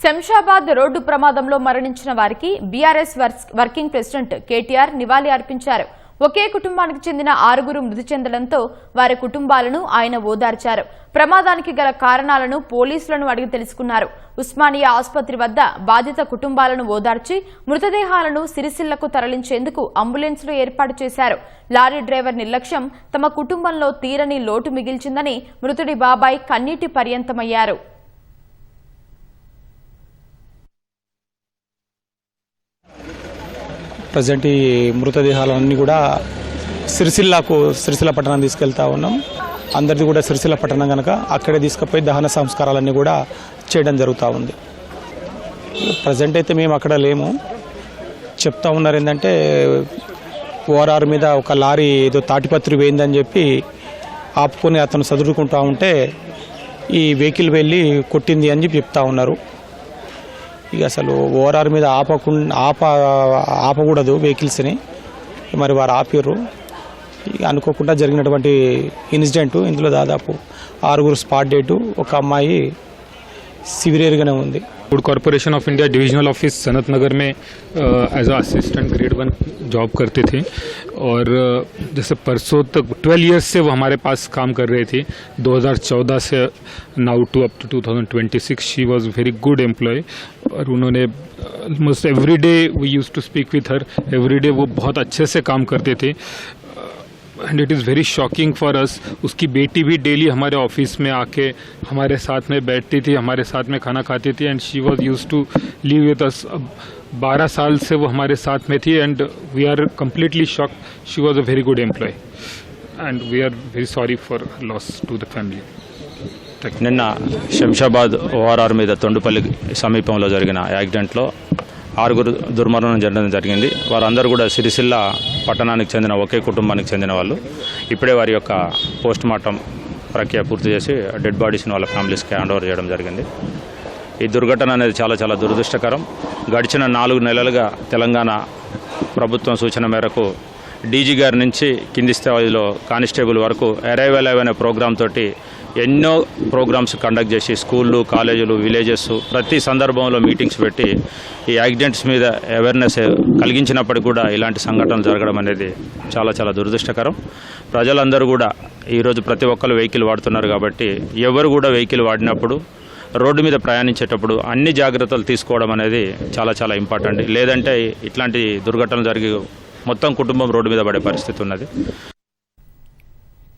Shamshabad road ప్రమాదంలో మరణించిన వారికి బీఆర్ఎస్ వర్కింగ్ ప్రెసిడెంట్ కేటీఆర్ నివాళి అర్పించారు. ఒకే కుటుంబానికి చెందిన 6 మృతి చెందడంతో వారి కుటుంబాలను ఆయన ఓదార్చారు. ప్రమాదానికి గల కారణాలను పోలీసులను అడిగి తెలుసుకున్నారు. ఉస్మానియా ఆసుపత్రి వద్ద బాధిత కుటుంబాలను ఓదార్చి మృతదేహాలను సిరిసిల్లకు తరలించేందుకు అంబులెన్స్లు ఏర్పాటు చేశారు. లారీ డ్రైవర్ నిర్లక్ష్యం తమ కుటుంబంలో తీరని లోటు మిగిల్చిందని మృతుడి బాబాయ్ కన్నీటి పర్యంతమయ్యారు. ప్రజెంట్ ఈ మృతదేహాలన్నీ కూడా సిరిసిల్ల పట్టణాన్ని తీసుకెళ్తా ఉన్నాం. అందరిది కూడా సిరిసిల్ల పట్టణం కనుక అక్కడే తీసుకుపోయి దహన సంస్కారాలన్నీ కూడా చేయడం జరుగుతూ ఉంది. ప్రజెంట్ అయితే మేము అక్కడ లేము. చెప్తా ఉన్నారు ఏంటంటే ఓఆర్ఆర్ మీద ఒక లారీ ఏదో తాటిపత్రి వేయిందని చెప్పి ఆపుకొని అతను చదువుకుంటా ఉంటే ఈ వెహికల్ వెళ్ళి కొట్టింది అని చెప్పి చెప్తా ఉన్నారు. ఇక అసలు ఓఆర్ఆర్ మీద ఆపకూడదు వెహికల్స్ని, మరి వారు ఆపిర్రు. ఇక అనుకోకుండా జరిగినటువంటి ఇన్సిడెంట్. ఇందులో దాదాపు 6 స్పాట్ డెడ్, ఒక అమ్మాయి సివియర్గానే ఉంది. Food corporation of India divisional office Sanat Nagar में as a assistant grade 1 job करते थे और जैसे परसों तक 12 इयर्स से वो हमारे पास काम कर रहे थे. 2014 से now to up to 2026 she was very good employ और उन्होंने almost every day we use to speak with her. Every day वो बहुत अच्छे से काम करते थे and it is very shocking for us. उसकी बेटी भी डेली हमारे ऑफिस में आके हमारे साथ में बैठती थी, हमारे साथ में खाना खाती थी and she was used to live with us. 12 साल से वो हमारे साथ में थी and we are completely shocked. She was a very good employ and we are very sorry for loss to the family. నిన్న శంషాబాద్ ఓఆర్ఆర్ మీద తొండుపల్లి సమీపంలో జరిగిన యాక్సిడెంట్లో 6 దుర్మరణం జరగడం జరిగింది. వారందరూ కూడా సిరిసిల్ల పట్టణానికి చెందిన ఒకే కుటుంబానికి చెందిన వాళ్ళు. ఇప్పుడే వారి యొక్క పోస్ట్ మార్టం ప్రక్రియ పూర్తి చేసి డెడ్ బాడీస్ని వాళ్ళ ఫ్యామిలీస్కి హ్యాండ్ ఓవర్ చేయడం జరిగింది. ఈ దుర్ఘటన అనేది చాలా చాలా దురదృష్టకరం. గడిచిన 4 నెలలుగా తెలంగాణ ప్రభుత్వం సూచన మేరకు డీజీ గారి నుంచి కింది స్థాయిలో కానిస్టేబుల్ వరకు అరైవల్ అనే ప్రోగ్రామ్ తోటి ఎన్నో ప్రోగ్రామ్స్ కండక్ట్ చేసి స్కూళ్ళు, కాలేజీలు, విలేజెస్ ప్రతి సందర్భంలో మీటింగ్స్ పెట్టి ఈ యాక్సిడెంట్స్ మీద అవేర్నెస్ కలిగించినప్పటికీ కూడా ఇలాంటి సంఘటనలు జరగడం అనేది చాలా చాలా దురదృష్టకరం. ప్రజలందరూ కూడా ఈరోజు ప్రతి ఒక్కరు వెహికల్ వాడుతున్నారు కాబట్టి ఎవరు కూడా వెహికల్ వాడినప్పుడు రోడ్డు మీద ప్రయాణించేటప్పుడు అన్ని జాగ్రత్తలు తీసుకోవడం అనేది చాలా చాలా ఇంపార్టెంట్. లేదంటే ఇట్లాంటి దుర్ఘటనలు జరిగి మొత్తం కుటుంబం రోడ్డు మీద పడే పరిస్థితి ఉన్నది.